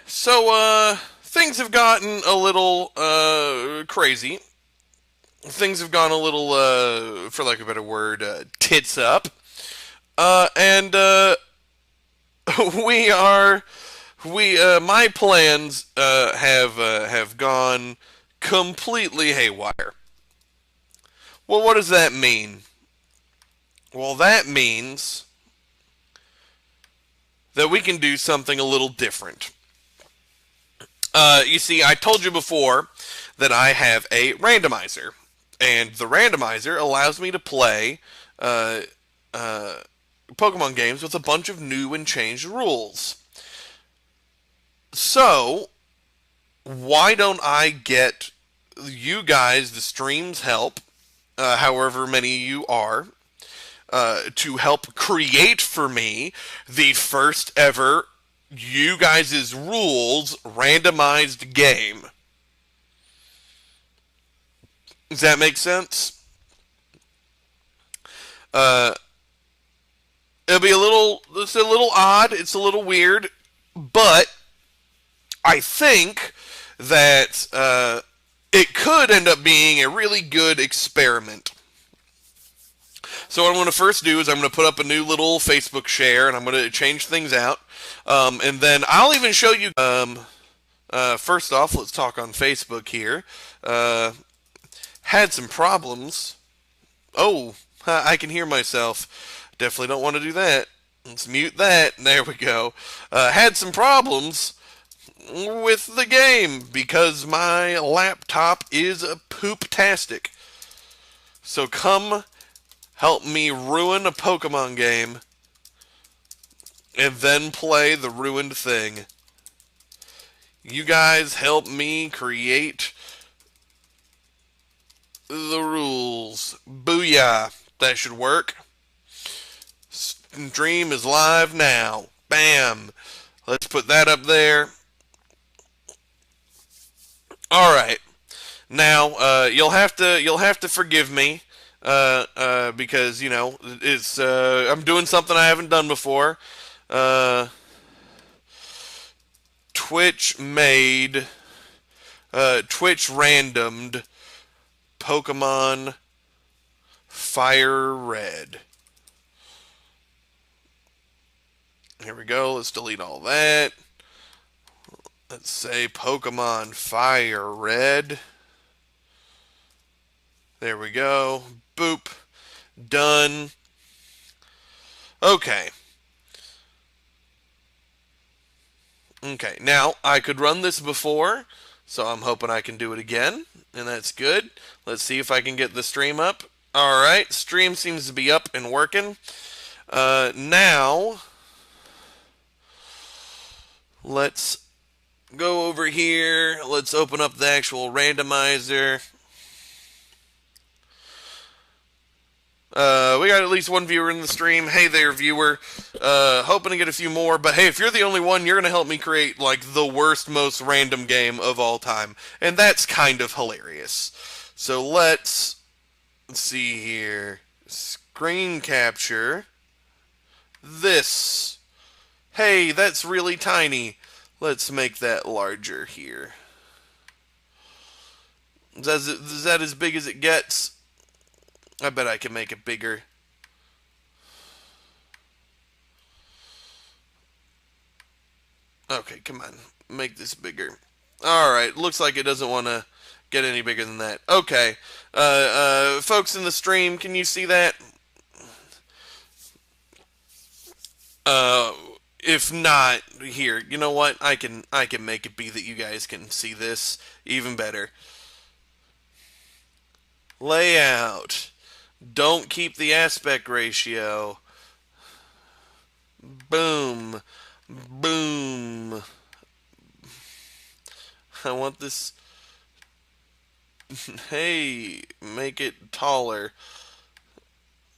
So, things have gotten a little, crazy. Things have gone a little, for lack of a better word, tits up. And we are, my plans, have gone completely haywire. Well, what does that mean? Well, that means that we can do something a little different. You see, I told you before that I have a randomizer, and the randomizer allows me to play uh, uh, Pokemon games with a bunch of new and changed rules. So, why don't I get you guys, the stream's help, however many you are, to help create for me the first ever you guys' rules randomized game. Does that make sense? Uh, it's a little odd, it's a little weird, but I think that it could end up being a really good experiment. So what I'm going to first do is I'm going to put up a new little Facebook share, and I'm going to change things out. And then I'll even show you. First off, let's talk on Facebook here. Had some problems. Oh, I can hear myself. Definitely don't want to do that. Let's mute that. There we go. Had some problems with the game because my laptop is a poop-tastic. So come help me ruin a Pokemon game and then play the ruined thing. You guys help me create the rules. Booyah. That should work. Stream is live now. Bam. Let's put that up there. Alright. Now, you'll have to forgive me. Because, you know, it's, I'm doing something I haven't done before. Twitch randomed Pokemon Fire Red. Here we go. Let's delete all that. Let's say Pokemon Fire Red. There we go. Boop. Done. Okay. Okay, now I could run this before, so I'm hoping I can do it again, and that's good. Let's see if I can get the stream up. Alright, stream seems to be up and working. Now, let's go over here. Let's open up the actual randomizer. We got at least one viewer in the stream. Hey there, viewer. Hoping to get a few more, but hey, if you're the only one, you're going to help me create, like, the worst, most random game of all time. And that's kind of hilarious. So let's see here. Screen capture. This. Hey, that's really tiny. Let's make that larger here. Is that as big as it gets? I bet I can make it bigger. Okay, come on. Make this bigger. Alright, looks like it doesn't want to get any bigger than that. Okay. Folks in the stream, can you see that? Uh, if not, here, you know what? I can make it be that you guys can see this even better. Layout. Don't keep the aspect ratio. Boom. Boom. I want this. Hey, make it taller.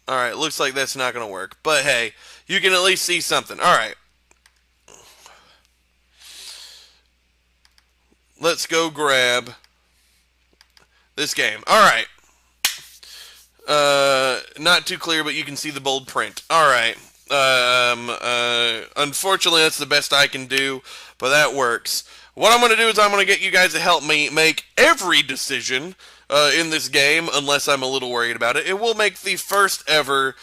Alright, looks like that's not going to work. But hey, you can at least see something. Alright, let's go grab this game. Alright. Not too clear, but you can see the bold print. Alright. Unfortunately, that's the best I can do, but that works. What I'm going to do is I'm going to get you guys to help me make every decision in this game, unless I'm a little worried about it. It will make the first ever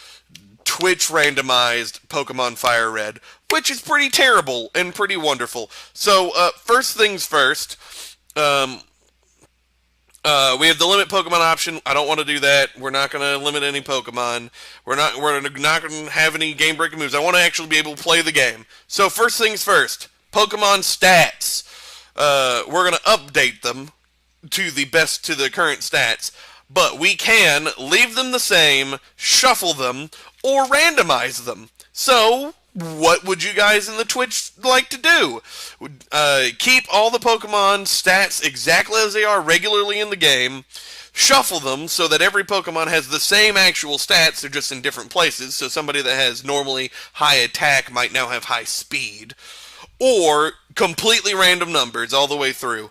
Twitch randomized Pokemon Fire Red, which is pretty terrible and pretty wonderful. So, first things first, we have the limit Pokemon option. I don't want to do that. We're not going to limit any Pokemon. We're not going to have any game-breaking moves. I want to actually be able to play the game. So first things first, Pokemon stats. We're going to update them to the current stats, but we can leave them the same, shuffle them, or randomize them. So, what would you guys in the Twitch like to do? Keep all the Pokemon stats exactly as they are regularly in the game, shuffle them so that every Pokemon has the same actual stats, they're just in different places, so somebody that has normally high attack might now have high speed, or completely random numbers all the way through.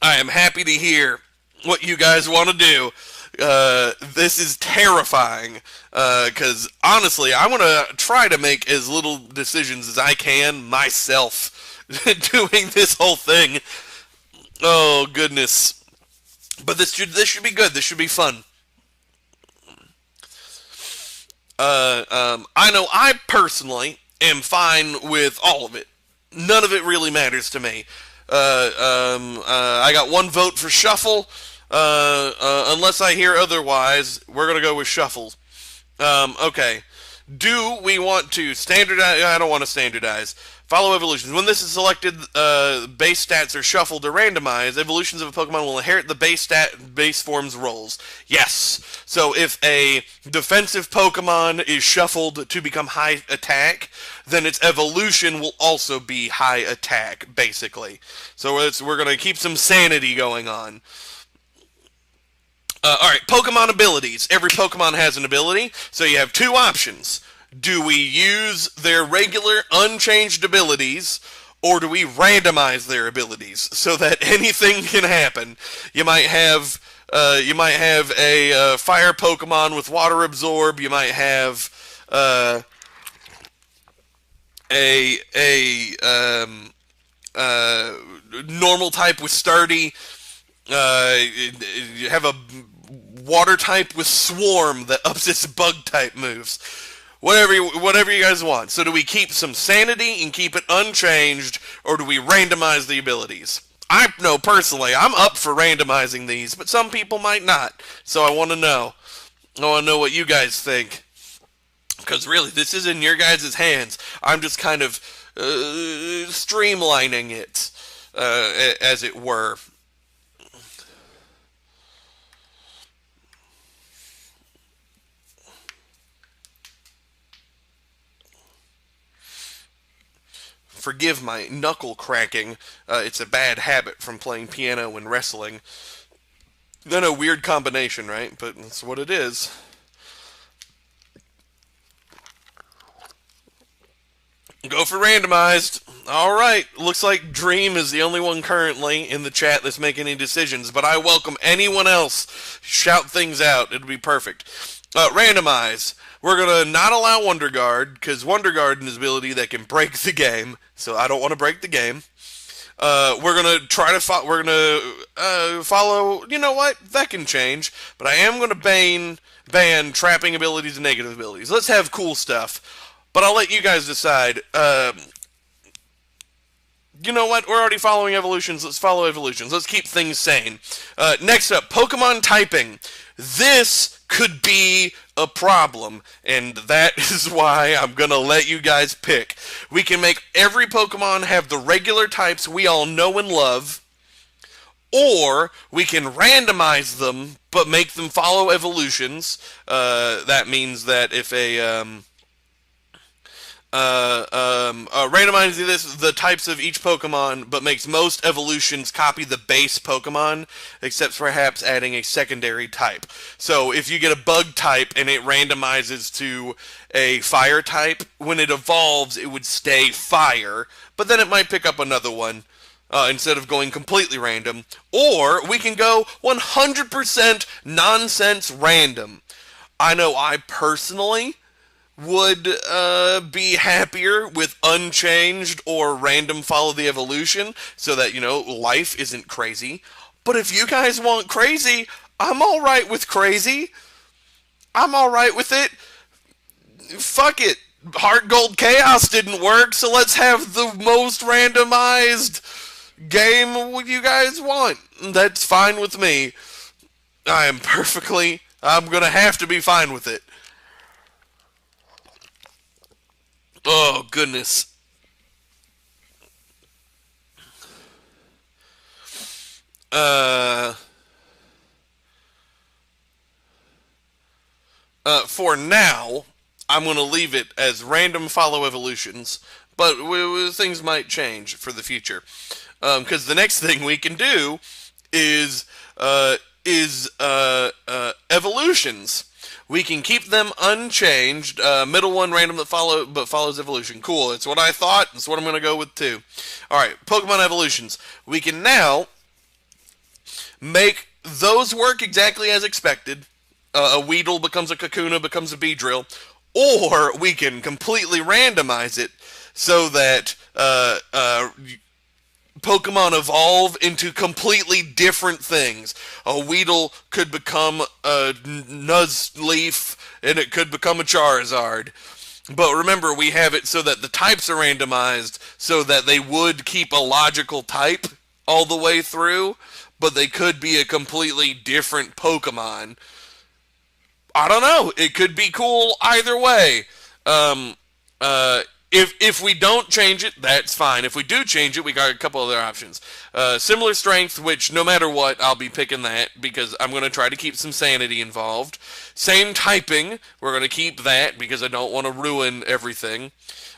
I am happy to hear what you guys want to do. This is terrifying, because honestly, I want to try to make as little decisions as I can myself doing this whole thing. Oh, goodness. But this should be good. This should be fun. I know I personally am fine with all of it. None of it really matters to me. I got one vote for shuffle. Unless I hear otherwise, we're gonna go with shuffle. Okay. Do we want to standardize? I don't want to standardize. Follow evolutions. When this is selected, base stats are shuffled or randomized. Evolutions of a Pokemon will inherit the base form's roles. Yes. So if a defensive Pokemon is shuffled to become high attack, then its evolution will also be high attack, basically. So we're going to keep some sanity going on. Alright, Pokemon abilities. Every Pokemon has an ability, so you have two options. Do we use their regular, unchanged abilities, or do we randomize their abilities so that anything can happen? You might have a fire Pokemon with water absorb. You might have normal type with sturdy. You have a water type with swarm that ups its bug type moves. Whatever you guys want. So do we keep some sanity and keep it unchanged, or do we randomize the abilities? I know personally, I'm up for randomizing these, but some people might not. So I want to know. I want to know what you guys think. Because really, this is in your guys' hands. I'm just kind of streamlining it, as it were. Forgive my knuckle cracking. It's a bad habit from playing piano and wrestling. Then a weird combination, right? But that's what it is. Go for randomized. Alright, looks like Dream is the only one currently in the chat that's making any decisions, but I welcome anyone else. Shout things out. It'll be perfect. Randomize. We're going to not allow Wonder Guard, because Wonder Guard is an ability that can break the game, so I don't want to break the game. We're going to try to follow, you know what, that can change, but I am going to ban trapping abilities and negative abilities. Let's have cool stuff, but I'll let you guys decide. You know what, we're already following evolutions, let's follow evolutions. Let's keep things sane. Next up, Pokemon typing. This could be a problem, and that is why I'm gonna let you guys pick. We can make every Pokemon have the regular types we all know and love, or we can randomize them but make them follow evolutions. That means that if randomizing this the types of each Pokemon, but makes most evolutions copy the base Pokemon, except perhaps adding a secondary type. So if you get a bug type and it randomizes to a fire type, when it evolves, it would stay fire, but then it might pick up another one. Instead of going completely random. Or we can go 100% nonsense random. I know I personally would be happier with unchanged or random follow the evolution so that, life isn't crazy. But if you guys want crazy, I'm alright with crazy. I'm alright with it. Fuck it. Heart Gold Chaos didn't work, so let's have the most randomized game what you guys want. That's fine with me. I'm gonna have to be fine with it. Oh, goodness. For now, I'm gonna leave it as random follow evolutions, but things might change for the future. Because the next thing we can do is evolutions. We can keep them unchanged. Middle one random that follows evolution. Cool. It's what I thought. It's what I'm going to go with too. All right. Pokemon evolutions. We can now make those work exactly as expected. A Weedle becomes a Kakuna, becomes a Beedrill, or we can completely randomize it so that Pokemon evolve into completely different things. A Weedle could become a Nuzleaf, and it could become a Charizard. But remember, we have it so that the types are randomized, so that they would keep a logical type all the way through, but they could be a completely different Pokemon. I don't know. It could be cool either way. If we don't change it, that's fine. If we do change it, we got a couple other options. Similar strength, which no matter what, I'll be picking that because I'm going to try to keep some sanity involved. Same typing, we're going to keep that because I don't want to ruin everything.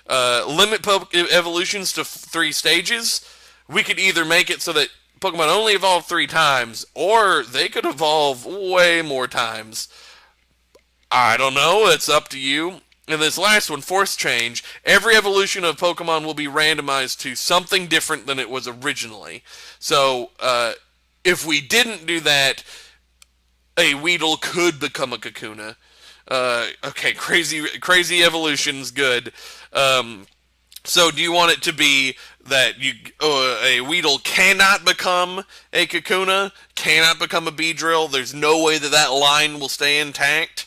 Limit evolutions to 3 stages. We could either make it so that Pokemon only evolve 3 times, or they could evolve way more times. I don't know, it's up to you. And this last one, force change. Every evolution of Pokemon will be randomized to something different than it was originally. So, if we didn't do that, a Weedle could become a Kakuna. Okay, crazy evolution's good. So do you want it to be that a Weedle cannot become a Kakuna, cannot become a Beedrill? There's no way that line will stay intact?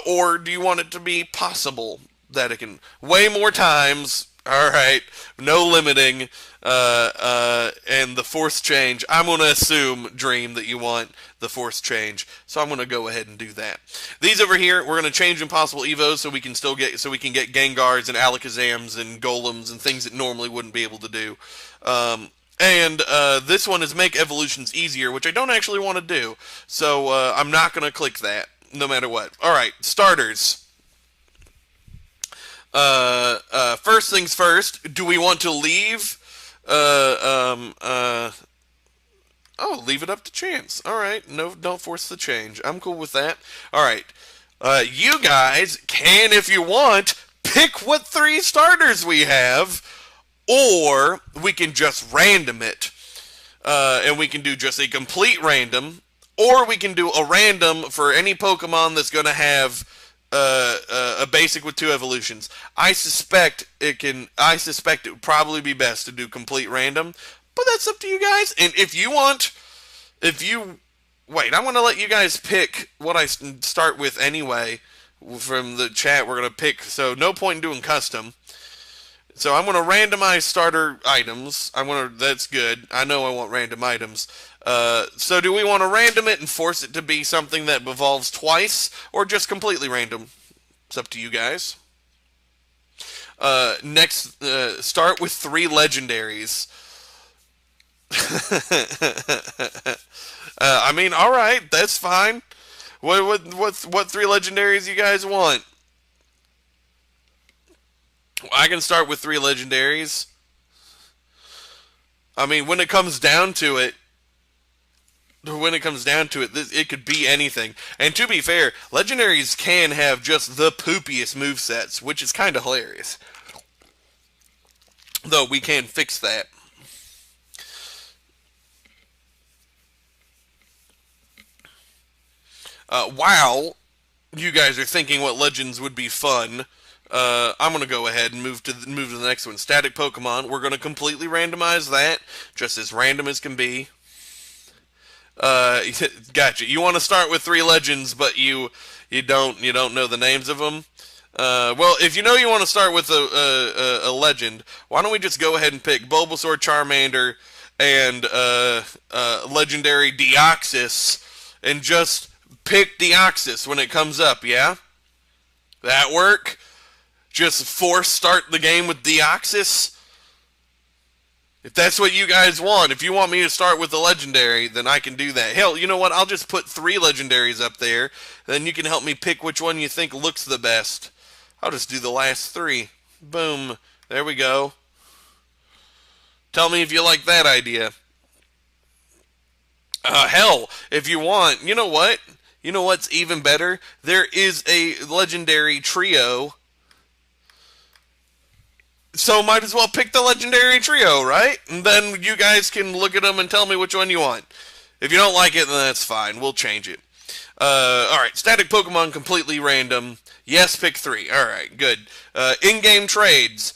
Or do you want it to be possible that it can way more times? All right, no limiting, and the force change. I'm going to assume, Dream, that you want the force change, so I'm going to go ahead and do that. These over here, we're going to change Impossible Evos so we can get Gengars and Alakazams and Golems and things that normally wouldn't be able to do. And this one is make evolutions easier, which I don't actually want to do, so I'm not going to click that. No matter what. Alright, starters. First things first, do we want to leave? Leave it up to chance. Alright, no, don't force the change. I'm cool with that. Alright, you guys can, if you want, pick what 3 starters we have, or we can just random it. And we can do just a complete random. Or we can do a random for any Pokemon that's going to have a basic with 2 evolutions. I suspect it would probably be best to do complete random, but that's up to you guys. And I want to let you guys pick what I start with anyway. From the chat, we're going to pick, so no point in doing custom. So I'm going to randomize starter items. That's good. I know I want random items. So do we want to random it and force it to be something that evolves twice, or just completely random? It's up to you guys. Next, start with 3 legendaries. I mean, all right, that's fine. What 3 legendaries you guys want? I can start with 3 legendaries. I mean, when it comes down to it, it could be anything. And to be fair, legendaries can have just the poopiest movesets, which is kind of hilarious. Though we can fix that. While you guys are thinking what legends would be fun, I'm gonna go ahead and move to the next one. Static Pokemon. We're gonna completely randomize that, just as random as can be. Gotcha. You want to start with 3 legends, but you don't know the names of them. Well, if you know you want to start with a legend, why don't we just go ahead and pick Bulbasaur, Charmander, and legendary Deoxys, and just pick Deoxys when it comes up, yeah? That work? Just force start the game with Deoxys? If that's what you guys want, if you want me to start with the legendary, then I can do that. Hell, you know what? I'll just put 3 legendaries up there, then you can help me pick which one you think looks the best. I'll just do the last 3. Boom. There we go. Tell me if you like that idea. Hell, if you want, you know what? You know what's even better? There is a legendary trio. So might as well pick the legendary trio, right? And then you guys can look at them and tell me which one you want. If you don't like it, then that's fine. We'll change it. Alright, static Pokemon, completely random. Yes, pick 3. Alright, good. In-game trades,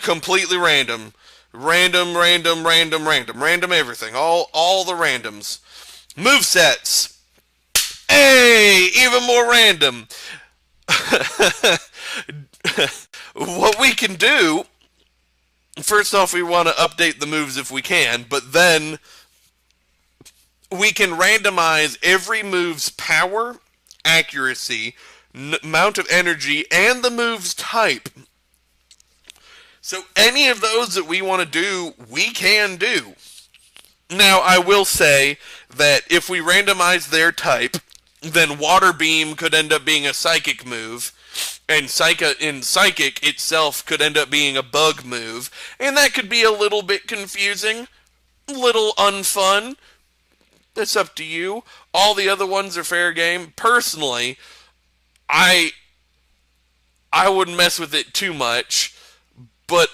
completely random. Random everything. All the randoms. Movesets. Hey, even more random. What we can do, first off, we want to update the moves if we can, but then we can randomize every move's power, accuracy, amount of energy, and the move's type. So any of those that we want to do, we can do. Now, I will say that if we randomize their type, then Water Beam could end up being a Psychic move, and Psychic itself could end up being a Bug move, and that could be a little bit confusing, little unfun. It's up to you. All the other ones are fair game. Personally, I wouldn't mess with it too much, but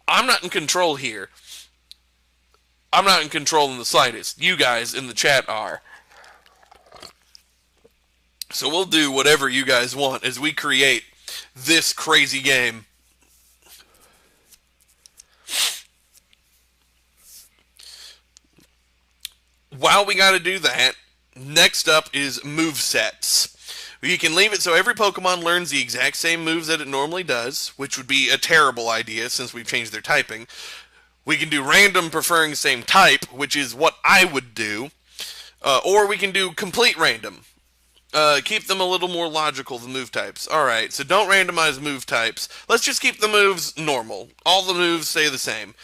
I'm not in control here. I'm not in control in the slightest. You guys in the chat are. So we'll do whatever you guys want as we create this crazy game. While we got to do that, next up is movesets. You can leave it so every Pokemon learns the exact same moves that it normally does, which would be a terrible idea since we've changed their typing. We can do random preferring same type, which is what I would do. Or we can do complete random. Keep them a little more logical, the move types. Alright, so don't randomize move types. Let's just keep the moves normal. All the moves stay the same.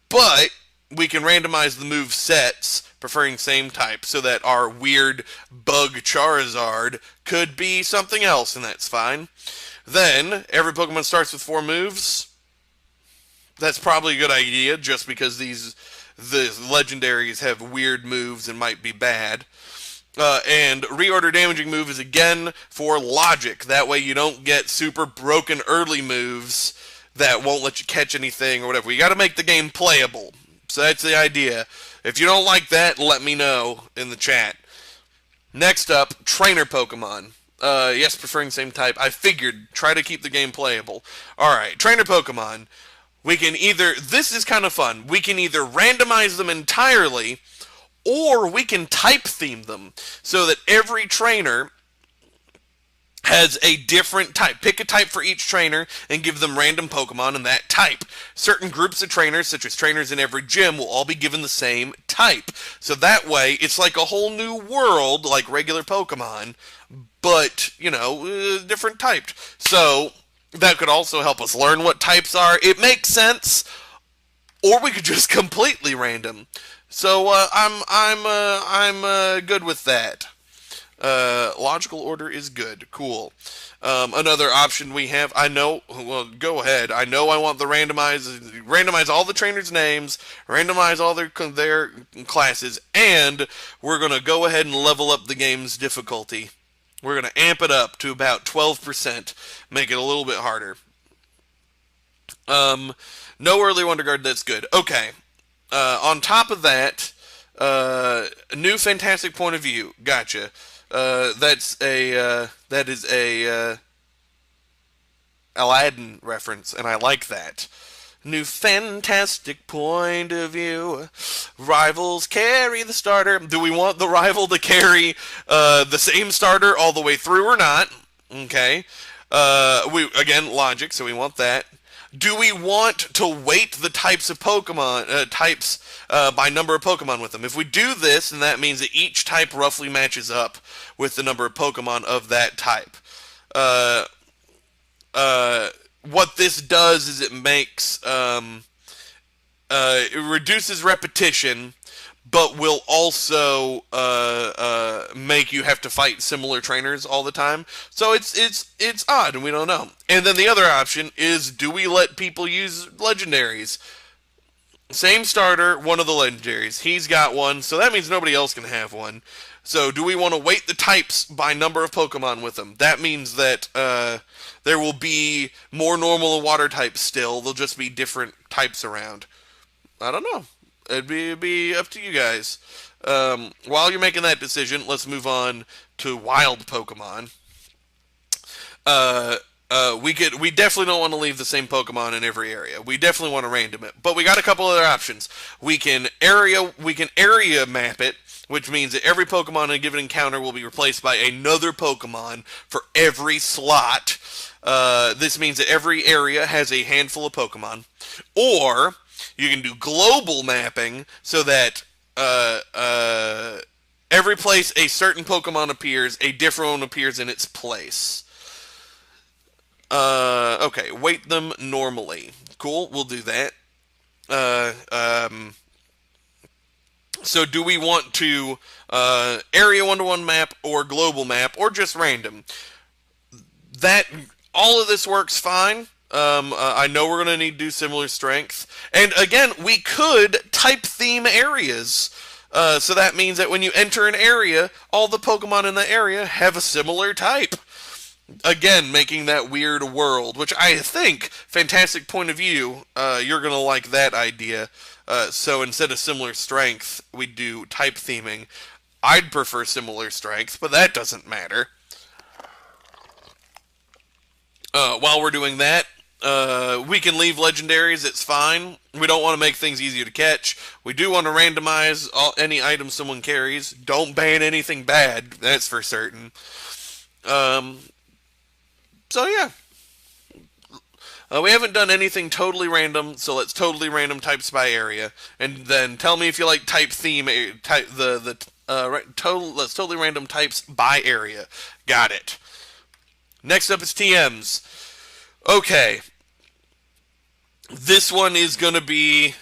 But we can randomize the move sets, preferring same type, so that our weird bug Charizard could be something else, and that's fine. Then, every Pokemon starts with 4 moves. That's probably a good idea, just because the legendaries have weird moves and might be bad. And reorder damaging move is again for logic. That way you don't get super broken early moves that won't let you catch anything or whatever. You got to make the game playable. So that's the idea. If you don't like that, let me know in the chat. Next up, trainer Pokemon. Yes, preferring same type. I figured, try to keep the game playable. Alright, trainer Pokemon. We can either, this is kind of fun, we can either randomize them entirely, or we can type theme them, so that every trainer has a different type. Pick a type for each trainer and give them random Pokemon in that type. Certain groups of trainers, such as trainers in every gym, will all be given the same type. So that way, it's like a whole new world, like regular Pokemon, but, different typed. So that could also help us learn what types are. It makes sense, or we could just completely random. So I'm good with that. Logical order is good. Cool. Another option we have, well, go ahead. I know I want the randomize all the trainers' names, randomize all their classes, and we're going to go ahead and level up the game's difficulty. We're going to amp it up to about 12%, make it a little bit harder. No early Wonder Guard, that's good. Okay. On top of that, new fantastic point of view. Gotcha. That is a Aladdin reference, and I like that. New fantastic point of view. Rivals carry the starter. Do we want the rival to carry the same starter all the way through or not? Okay. Again, logic, so we want that. Do we want to weight the types of Pokemon, by number of Pokemon with them? If we do this, then that means that each type roughly matches up with the number of Pokemon of that type. What this does is it reduces repetition, but will also make you have to fight similar trainers all the time. So it's odd, and we don't know. And then the other option is, do we let people use legendaries? Same starter, one of the legendaries. He's got one, so that means nobody else can have one. So do we want to weight the types by number of Pokemon with them? That means that there will be more normal and water types still. There'll just be different types around. I don't know. It'd be up to you guys. While you're making that decision, let's move on to wild Pokemon. We definitely don't want to leave the same Pokemon in every area. We definitely want to random it, but we got a couple other options. We can area map it, which means that every Pokemon in a given encounter will be replaced by another Pokemon for every slot. This means that every area has a handful of Pokemon. Or you can do global mapping, so that every place a certain Pokemon appears, a different one appears in its place. Okay, weight them normally. Cool, we'll do that. So do we want to area 1-to-1 map or global map or just random? All of this works fine. I know we're going to need to do similar strength. And again, we could type theme areas. So that means that when you enter an area, all the Pokemon in the area have a similar type. Again, making that weird world, which I think, fantastic point of view, you're going to like that idea. So instead of similar strength, we do type theming. I'd prefer similar strength, but that doesn't matter. While we're doing that, we can leave legendaries, it's fine. We don't want to make things easier to catch. We do want to randomize any item someone carries. Don't ban anything bad, that's for certain. So yeah. We haven't done anything totally random, so let's totally random types by area. And then tell me if you like type theme, let's totally random types by area. Got it. Next up is TMs. Okay. This one is going to be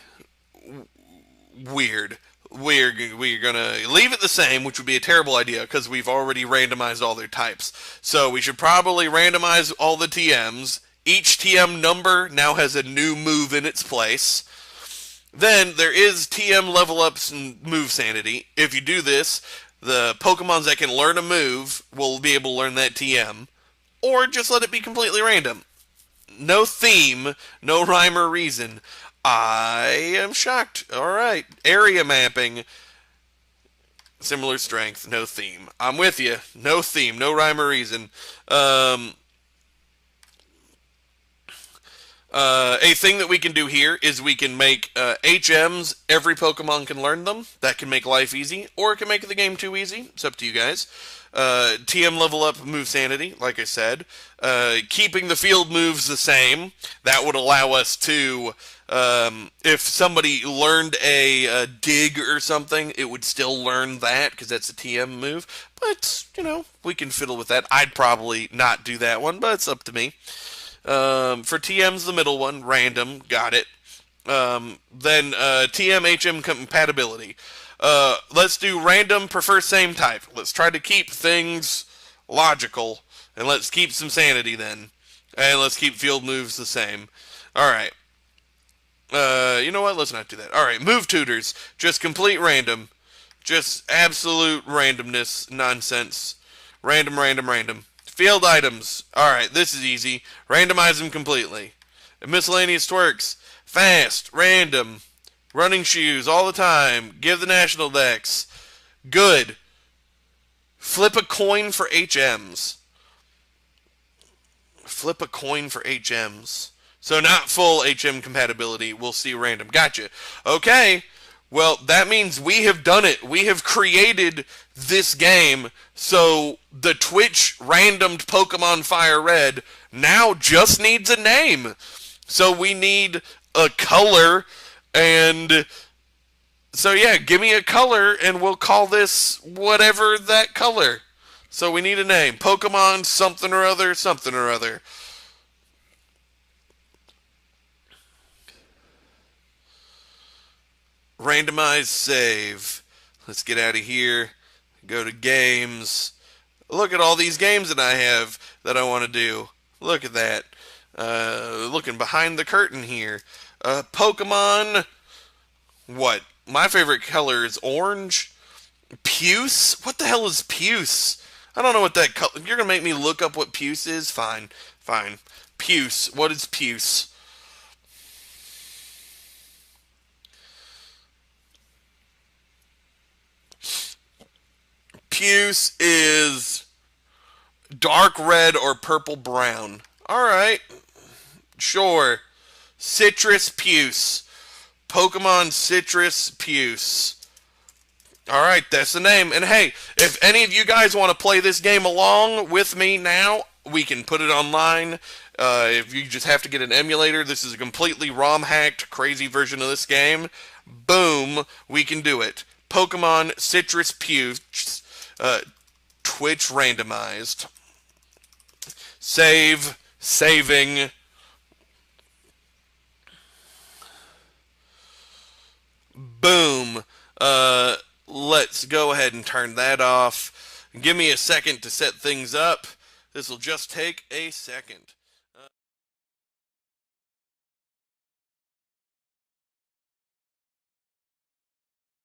weird. We're going to leave it the same, which would be a terrible idea because we've already randomized all their types. So we should probably randomize all the TMs. Each TM number now has a new move in its place. Then there is TM level ups and move sanity. If you do this, the Pokemons that can learn a move will be able to learn that TM. Or just let it be completely random. No theme, no rhyme or reason. I am shocked. Alright. Area mapping. Similar strength, no theme. I'm with you. No theme, no rhyme or reason. A thing that we can do here is we can make HMs. Every Pokemon can learn them. That can make life easy, or it can make the game too easy. It's up to you guys. TM level up move sanity, like I said. Keeping the field moves the same. That would allow us to, if somebody learned a dig or something, it would still learn that because that's a TM move. But, you know, we can fiddle with that. I'd probably not do that one, but it's up to me. For TM's the middle one, random, got it. Then TM HM compatibility. Let's do random, prefer same type. Let's try to keep things logical, and let's keep some sanity then. And let's keep field moves the same. Alright. You know what? Let's not do that. Alright, move tutors. Just complete random. Just absolute randomness, nonsense. Random, random, random. Field items. Alright, this is easy. Randomize them completely. Miscellaneous twerks. Fast. Random. Running shoes all the time. Give the national dex. Good. Flip a coin for HMs. Flip a coin for HMs. So not full HM compatibility. We'll see random. Gotcha. Okay. Well, that means we have done it. We have created this game. So the Twitch randomed Pokemon Fire Red now just needs a name. So we need a color, and so yeah, give me a color and we'll call this whatever that color. So we need a name. Pokemon something or other, something or other. Randomize save. Let's get out of here. Go to games. Look at all these games that I have that I want to do. Look at that. Looking behind the curtain here. Pokemon. What? My favorite color is orange. Puce? What the hell is puce? I don't know what that color. You're going to make me look up what puce is? Fine. Fine. Puce. What is puce? Puce is dark red or purple brown. Alright. Sure. Citrus puce. Pokemon Citrus Puce. Alright, that's the name. And hey, if any of you guys want to play this game along with me now, we can put it online. If you just have to get an emulator, this is a completely ROM-hacked, crazy version of this game. Boom, we can do it. Pokemon Citrus Puce. Twitch randomized. Save. Saving. Boom. Let's go ahead and turn that off. Give me a second to set things up. This will just take a second.